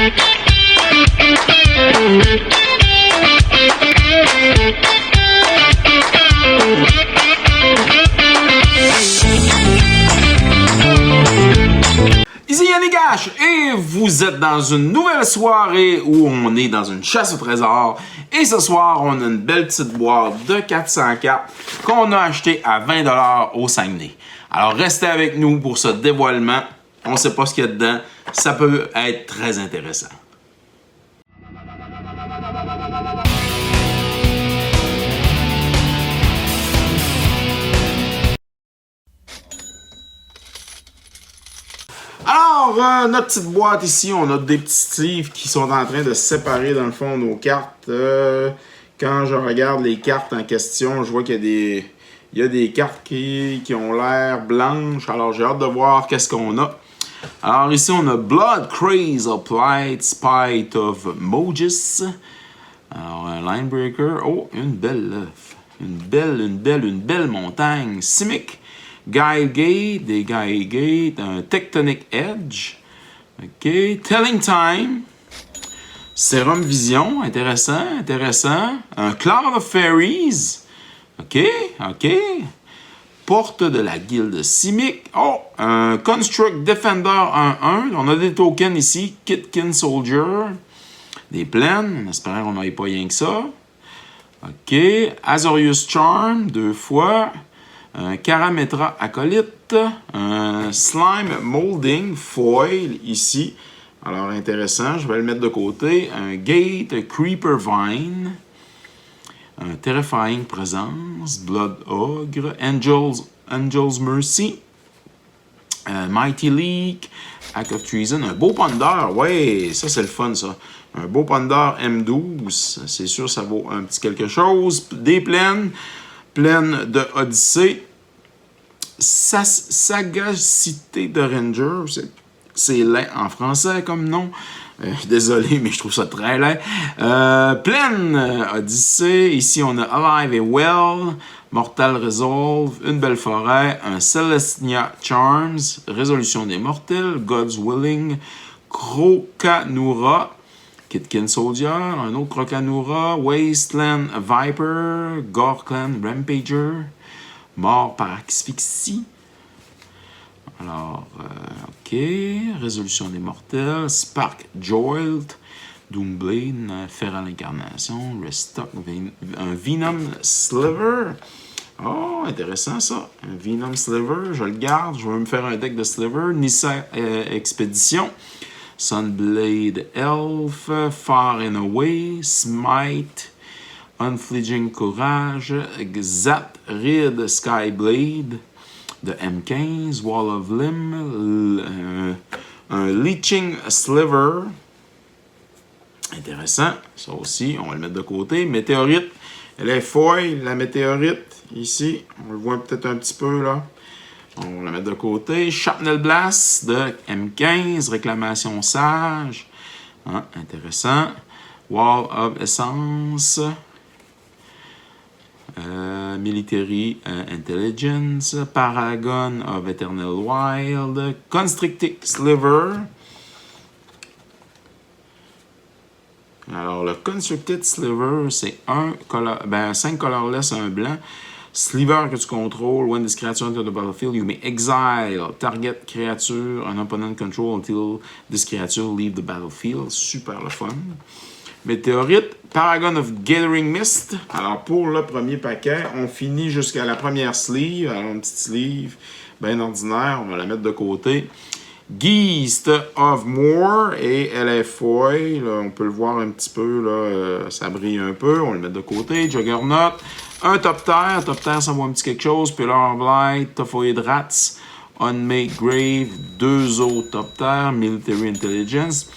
Ici Yannick H et vous êtes dans une nouvelle soirée où on est dans une chasse au trésor. Et ce soir, on a une belle petite boîte de 400 cartes qu'on a acheté à 20$ au Saguenay. Alors restez avec nous pour ce dévoilement. On ne sait pas ce qu'il y a dedans. Ça peut être très intéressant. Alors, notre petite boîte ici, on a des petits livres qui sont en train de se séparer dans le fond nos cartes. Quand je regarde les cartes en question, je vois qu'il y a des cartes qui ont l'air blanches. Alors, j'ai hâte de voir qu'est-ce qu'on a. Alors, ici, on a Blood Craze Applied Spite of Mogis. Alors, un Linebreaker. Oh, une belle montagne. Simic. Gailgate, des Gailgate, un Tectonic Edge, ok, Telling Time, Serum Vision, intéressant, un Cloud of Fairies, ok, Porte de la Guilde Simic, oh, un Construct Defender 1-1, on a des tokens ici, Kitkin Soldier, des plaines, on espère qu'on n'aille pas rien que ça, ok, Azorius Charm, 2 fois, un Karametra Acolyte, un Slime Molding Foil ici. Alors intéressant, je vais le mettre de côté. Un Gate, un Creeper Vine, un Terrifying Presence, Blood Ogre, Angel's Mercy, un Mighty Leak, Act of Treason, un Beau Ponder, ouais, ça c'est le fun ça. Un Beau Ponder M12, c'est sûr ça vaut un petit quelque chose. Des plaines. Pleine de Odyssée. Sagacité de Ranger. C'est laid en français comme nom. Désolé, mais je trouve ça très laid. Pleine Odyssée. Ici, on a Alive et Well. Mortal Resolve. Une belle forêt. Un Celestia Charms. Résolution des mortels. God's Willing. Crocanura. Kitkin Soldier, un autre Crocanura, Wasteland Viper, Gorkland Rampager, Mort par asphyxie. Alors, ok, Résolution des mortels, Spark Jolt, Doomblade, Feral Incarnation, Restock, un Venom Sliver. Oh, intéressant ça, un Venom Sliver, je le garde, je vais me faire un deck de Sliver, Nissa Expédition. Sunblade Elf, Far and Away, Smite, Unfledging Courage, Xat Rid Skyblade, de M15, Wall of Limb, un Leeching Sliver. Intéressant, ça aussi, on va le mettre de côté. Météorite, elle est foil, la météorite, ici, on le voit peut-être un petit peu là. On va la mettre de côté. Shrapnel Blast de M15. Réclamation Sage. Ah, intéressant. Wall of Essence. Military Intelligence. Paragon of Eternal Wild. Constricting Sliver. Alors, le Constricted Sliver, c'est 5 colorless, un blanc. Sliver que tu contrôles, when this creature enters the battlefield, you may exile target creature an opponent control until this creature leave the battlefield. Super le fun. Météorite, Paragon of Gathering Mist. Alors pour le premier paquet, on finit jusqu'à la première sleeve. Alors une petite sleeve bien ordinaire, on va la mettre de côté. Geist of More et elle est foil. Là, on peut le voir un petit peu, là, ça brille un peu. On va le mettre de côté. Juggernaut. Un Top Terre, ça vaut un petit quelque chose. Pillar of Light, Tophoid Rats, Unmade Grave, 2 autres Top Terre, Military Intelligence,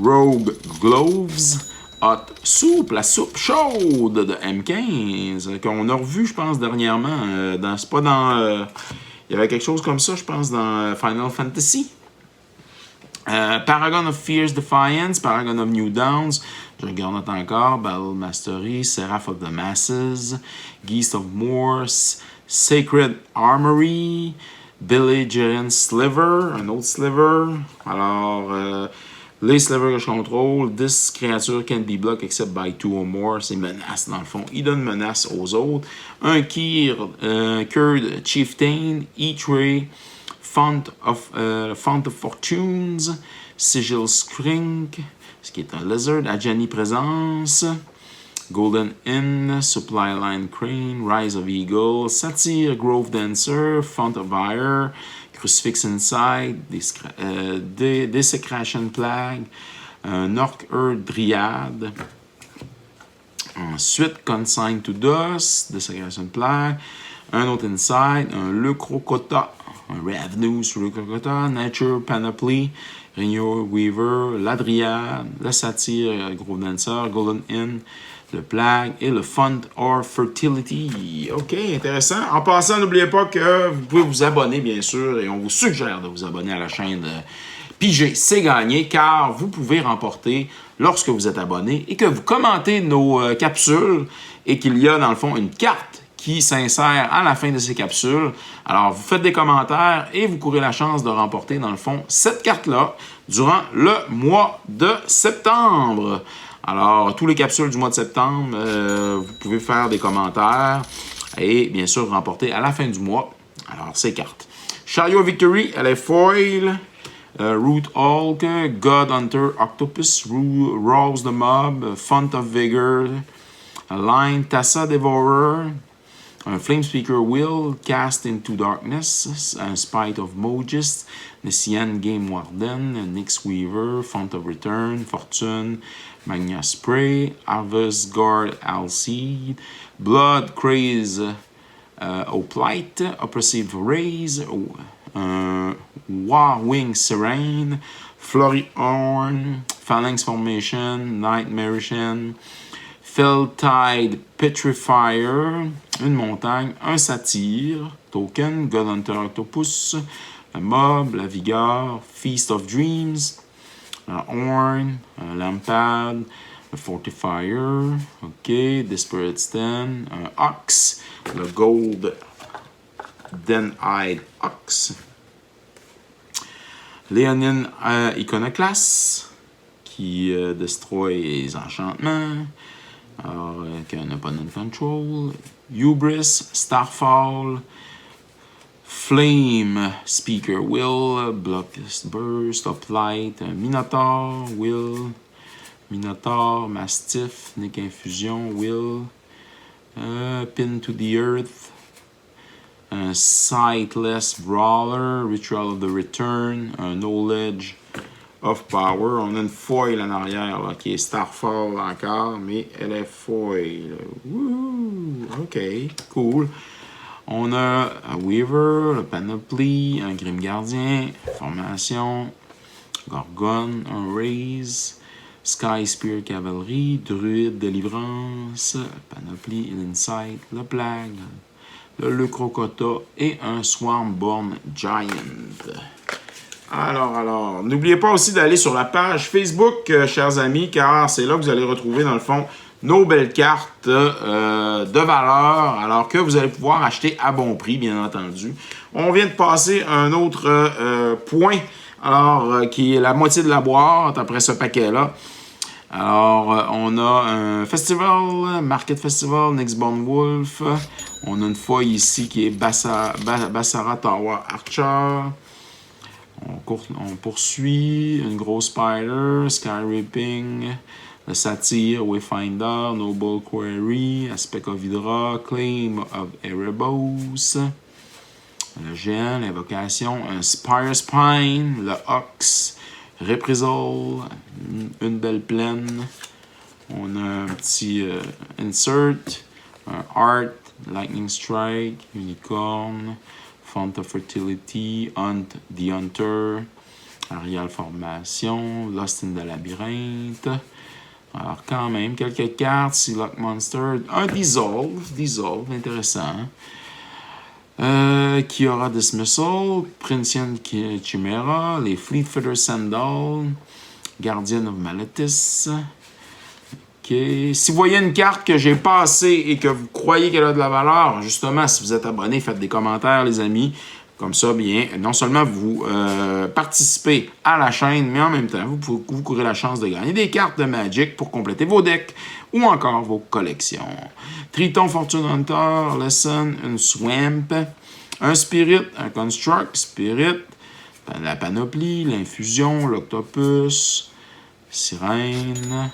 Rogue Gloves, Hot Soup, la soupe chaude de M15, qu'on a revu, je pense, dernièrement. C'est pas dans... il y avait quelque chose comme ça, je pense, dans Final Fantasy. Paragon of Fierce Defiance, Paragon of New Downs, je regarde encore, Battle Mastery, Seraph of the Masses, Geist of Morse, Sacred Armory, Belligerent Sliver, un autre Sliver. Alors, Les Sliver que je contrôle, this creature can be blocked except by 2 or more. C'est menace dans le fond. Il donne menace aux autres. Un Kurd Chieftain, Eatray, Font of Fortunes, Sigil Skrink, ce qui est un Lizard, Ajani Présence, Golden Inn, Supply Line Crane, Rise of Eagle, Satyr, Grove Dancer, Font of Fire, Crucifix Inside, Desecration Plague, un Orc Earth Dryad. Ensuite, Consign to Dust, Desecration Plague, un autre Inside, un Lecrocota, un Ravenous Lecrocota, Nature Panoply, Renew Weaver, la Dryad, la Satyr, Grove Dancer, Golden Inn, le Plague et le Fund or Fertility. OK, intéressant. En passant, n'oubliez pas que vous pouvez vous abonner, bien sûr, et on vous suggère de vous abonner à la chaîne Piger, c'est gagné, car vous pouvez remporter, lorsque vous êtes abonné et que vous commentez nos capsules et qu'il y a, dans le fond, une carte qui s'insère à la fin de ces capsules. Alors, vous faites des commentaires et vous courez la chance de remporter, dans le fond, cette carte-là durant le mois de septembre. Alors, tous les capsules du mois de septembre, vous pouvez faire des commentaires et bien sûr remporter à la fin du mois. Alors, ces cartes. Chariot Victory, elle est foil. Root Hulk, God Hunter Octopus, Rose the Mob, Font of Vigor, Line, Tassa Devourer, un Flame Speaker Will, Cast into Darkness, un Spite of Mogist, Nessian Game Warden, Nyx Weaver, Font of Return, Fortune, Magna Spray, Harvest Guard Alseed, Blood Craze Oplight, Oppressive Raise, Warwing Serene, Flurry Horn, Phalanx Formation, Nightmarishan, Felltide Petrifier, une montagne, un satyre, token, God Hunter Octopus, un mob, la vigueur, Feast of Dreams, un horn, un lampad, un fortifier, ok, Desperate Stand, un ox, le gold Den-Eyed Ox, Leonin Iconoclast, qui destroy les enchantements, alors qu'un opponent control, Hubris, Starfall, Flame Speaker Will, Block Burst, Uplight, Minotaur, Will, Minotaur, Mastiff, Nick Infusion, Will, Pin to the Earth, un Sightless Brawler, Ritual of the Return, un Knowledge of Power. On a une foil en arrière là, qui est Starfall encore, mais elle est foil. Woo! OK, cool. On a un Weaver, le Panoply, un Grim Gardien, Formation, Gorgon, un Raise, Sky Spear Cavalry, Druide Délivrance, Panoply, l'Insight, le Plague, le Crocota et un Swarmborn Giant. Alors, n'oubliez pas aussi d'aller sur la page Facebook, chers amis, car c'est là que vous allez retrouver, dans le fond, nos belles cartes de valeur, alors que vous allez pouvoir acheter à bon prix, bien entendu. On vient de passer un autre point, alors, qui est la moitié de la boîte après ce paquet-là. Alors, on a un festival, Market Festival, Next Born Wolf. On a une feuille ici qui est Bassara Tower Archer. On poursuit, une grosse Spider, Sky Ripping, le Satyr, Wayfinder, Noble Quarry, Aspect of Hydra, Claim of Erebos, le géant, l'invocation, un Spire Spine, le Ox, Reprisal, une belle plaine. On a un petit Insert, un Art, Lightning Strike, Unicorn, Font of Fertility, Hunt the Hunter, Arial Formation, Lost in the Labyrinth. Alors, quand même, quelques cartes, Sealock Monster, un Dissolve, intéressant. Kiora Dismissal, Princian Chimera, les Fleetfooter Sandal, Guardian of Maletis. Okay. Si vous voyez une carte que j'ai passée et que vous croyez qu'elle a de la valeur, justement, si vous êtes abonné, faites des commentaires, les amis, Comme ça, bien, non seulement vous participez à la chaîne, mais en même temps, vous courez la chance de gagner des cartes de Magic pour compléter vos decks ou encore vos collections. Triton Fortune Hunter, Lesson, une Swamp, un Spirit, un Construct, Spirit, la Panoplie, l'Infusion, l'Octopus, Sirène,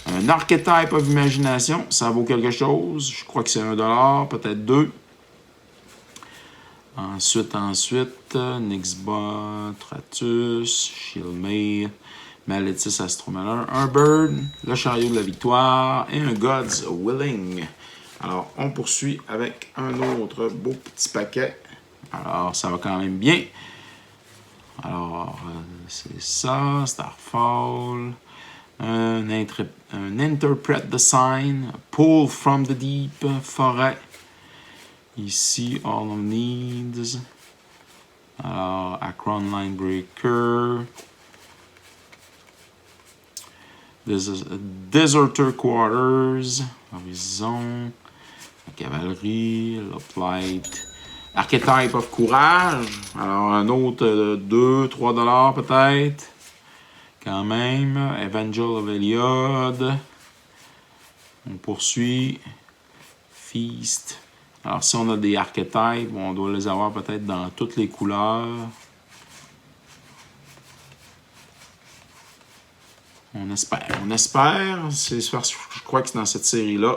un Archetype of Imagination, ça vaut quelque chose, je crois que c'est $1, peut-être 2. Ensuite, Nyxbot, Tratus, Shieldmaid, Maletis Astromaleur, un Bird, le Chariot de la Victoire et un God's Willing. Alors, on poursuit avec un autre beau petit paquet. Alors, ça va quand même bien. Alors, c'est ça, Starfall, un Interpret the Sign, Pull from the Deep, Forêt. Ici, All of Needs. Alors, Akron Linebreaker. Deserter Quarters. Horizon. La Cavalerie. L'Uplight. Archetype of Courage. Alors, un autre 2-3$ peut-être. Quand même. Evangel of Eliod. On poursuit. Feast. Alors, si on a des archetypes, on doit les avoir peut-être dans toutes les couleurs. On espère. Je crois que dans cette série-là,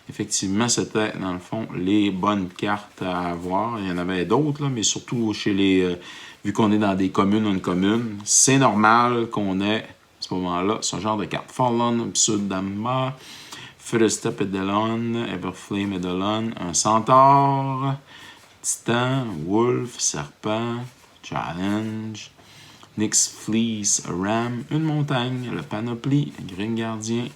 effectivement, c'était, dans le fond, les bonnes cartes à avoir. Il y en avait d'autres, là, mais surtout chez les... vu qu'on est dans des communes, une commune, c'est normal qu'on ait, à ce moment-là, ce genre de cartes. Fallen, Pseudama, Firstep Edelon, Everflame Edelon, un Centaure, Titan, Wolf, Serpent, Challenge, Nyx Fleece, Ram, une montagne, le Panoplie, Grim Gardien,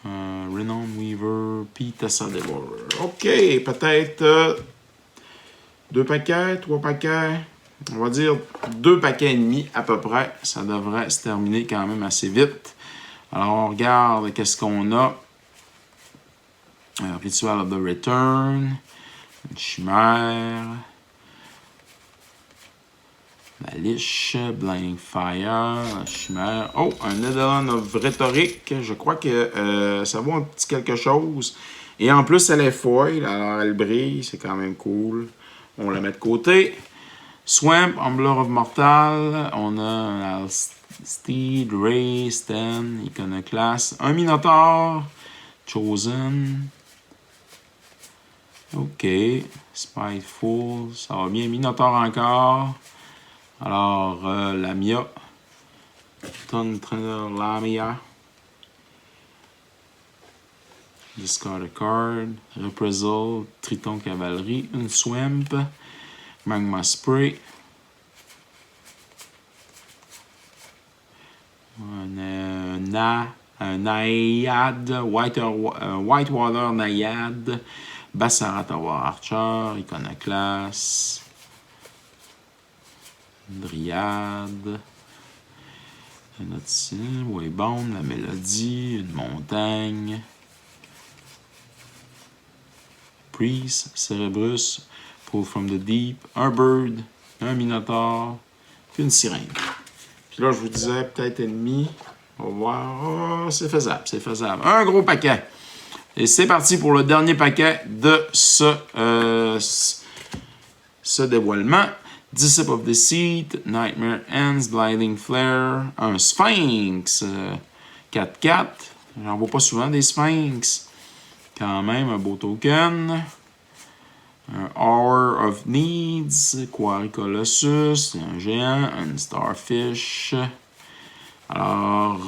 Renown Weaver, puis Tessa Devourer. OK, peut-être 2 paquets, 3 paquets. On va dire 2 paquets et demi à peu près. Ça devrait se terminer quand même assez vite. Alors, on regarde qu'est-ce qu'on a. Ritual of the Return. Une chimère. La liche. Blinding Fire. La chimère. Oh, un Edelon of Rhétorique. Je crois que ça vaut un petit quelque chose. Et en plus, elle est foil. Alors, elle brille. C'est quand même cool. On la met de côté. Swamp, Humbler of Mortal, on a un Steed, Ray, Stan, Iconoclast, un Minotaur, Chosen, ok, Spiteful, ça va bien, Minotaur encore, alors Lamia, Trainer Lamia, Discard a Card, Reprisal, Triton Cavalerie, une Swamp, Magma Spray. Un Naiad, Whitewater Naiad, Bassarat Tower Archer, Iconoclast, Dryad, un autre ici, Waybound, la Mélodie, une montagne, Priest, Cerebrus, Pull from the Deep, un Bird, un Minotaur, puis une Sirène. Puis là, je vous disais peut-être ennemi. On va voir. Oh, c'est faisable, c'est faisable. Un gros paquet. Et c'est parti pour le dernier paquet de ce dévoilement. Disciple of Deceit, Nightmare Ends, Blinding Flare, un Sphinx, 4-4. J'en vois pas souvent des Sphinx. Quand même, un beau token. Un Hour of Needs, Quarry Colossus, un géant, un Starfish. Alors,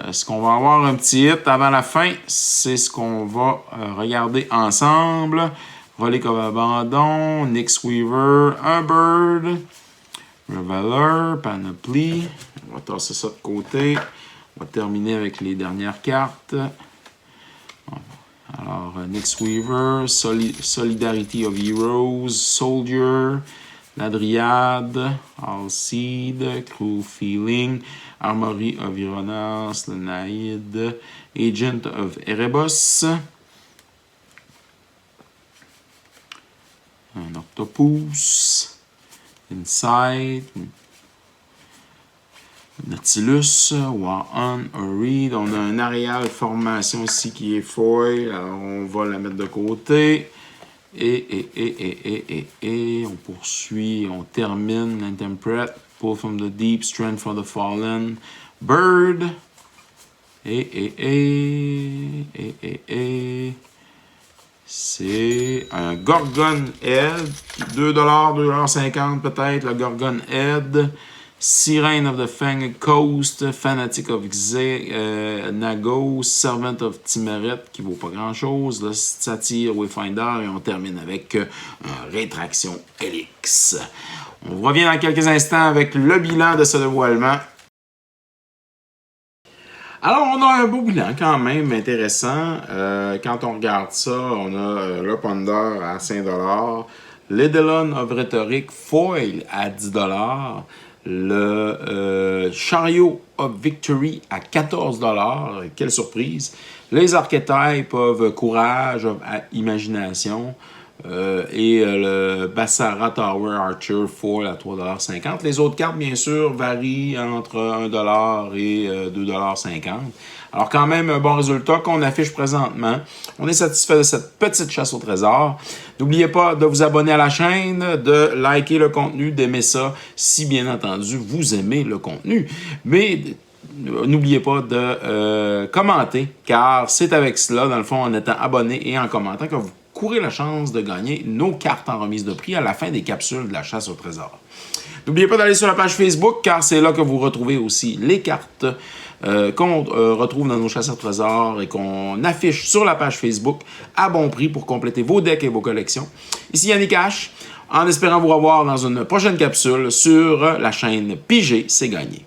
est-ce qu'on va avoir un petit hit avant la fin? C'est ce qu'on va regarder ensemble. Relic of Abandon, Nyx Weaver, un Bird, Reveler, Panoply. On va tasser ça de côté. On va terminer avec les dernières cartes. Alors, Nyx Weaver, Solidarity of Heroes, Soldier, la Dryade, Alseed, Cruel Feeling, Armory of Uranus, le Naïd, Agent of Erebos, Octopus, Insight, Nautilus, War On, Read. On a un aréal formation ici qui est foil. Alors, on va la mettre de côté. Et on poursuit, on termine l'Intemperate, Pull from the Deep, Strength for the Fallen, Bird, c'est un Gorgon Head, $2, $2.50 peut-être, le Gorgon Head, Sirene of the Fang Coast, Fanatic of Nagos, Servant of Timaret, qui vaut pas grand-chose, le Satyr Wayfinder, et on termine avec Rétraction Helix. On revient dans quelques instants avec le bilan de ce dévoilement. Alors, on a un beau bilan quand même intéressant. Quand on regarde ça, on a le Ponder à 5$, l'Edelon of Rhetoric Foil à 10$, le Chariot of Victory à 14$. Quelle surprise! Les Archetypes of Courage, of Imagination, et le Bassara Tower Archer Foil à 3,50$. Les autres cartes, bien sûr, varient entre 1$ et 2,50$. Alors, quand même, un bon résultat qu'on affiche présentement. On est satisfait de cette petite chasse au trésor. N'oubliez pas de vous abonner à la chaîne, de liker le contenu, d'aimer ça, si bien entendu, vous aimez le contenu. Mais n'oubliez pas de commenter, car c'est avec cela, dans le fond, en étant abonné et en commentant, que vous courez la chance de gagner nos cartes en remise de prix à la fin des capsules de la chasse au trésor. N'oubliez pas d'aller sur la page Facebook, car c'est là que vous retrouvez aussi les cartes qu'on retrouve dans nos chasses au trésor et qu'on affiche sur la page Facebook à bon prix pour compléter vos decks et vos collections. Ici Yannick H, en espérant vous revoir dans une prochaine capsule sur la chaîne Piger, c'est gagné.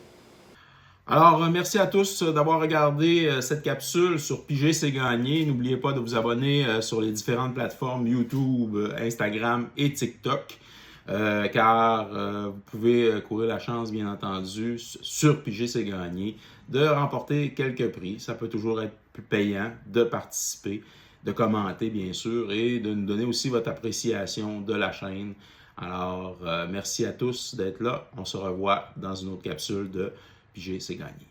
Alors, merci à tous d'avoir regardé cette capsule sur Piger, c'est gagné. N'oubliez pas de vous abonner sur les différentes plateformes YouTube, Instagram et TikTok, car vous pouvez courir la chance, bien entendu, sur Piger, c'est gagné, de remporter quelques prix. Ça peut toujours être plus payant de participer, de commenter, bien sûr, et de nous donner aussi votre appréciation de la chaîne. Alors, merci à tous d'être là. On se revoit dans une autre capsule de Piger, c'est gagné.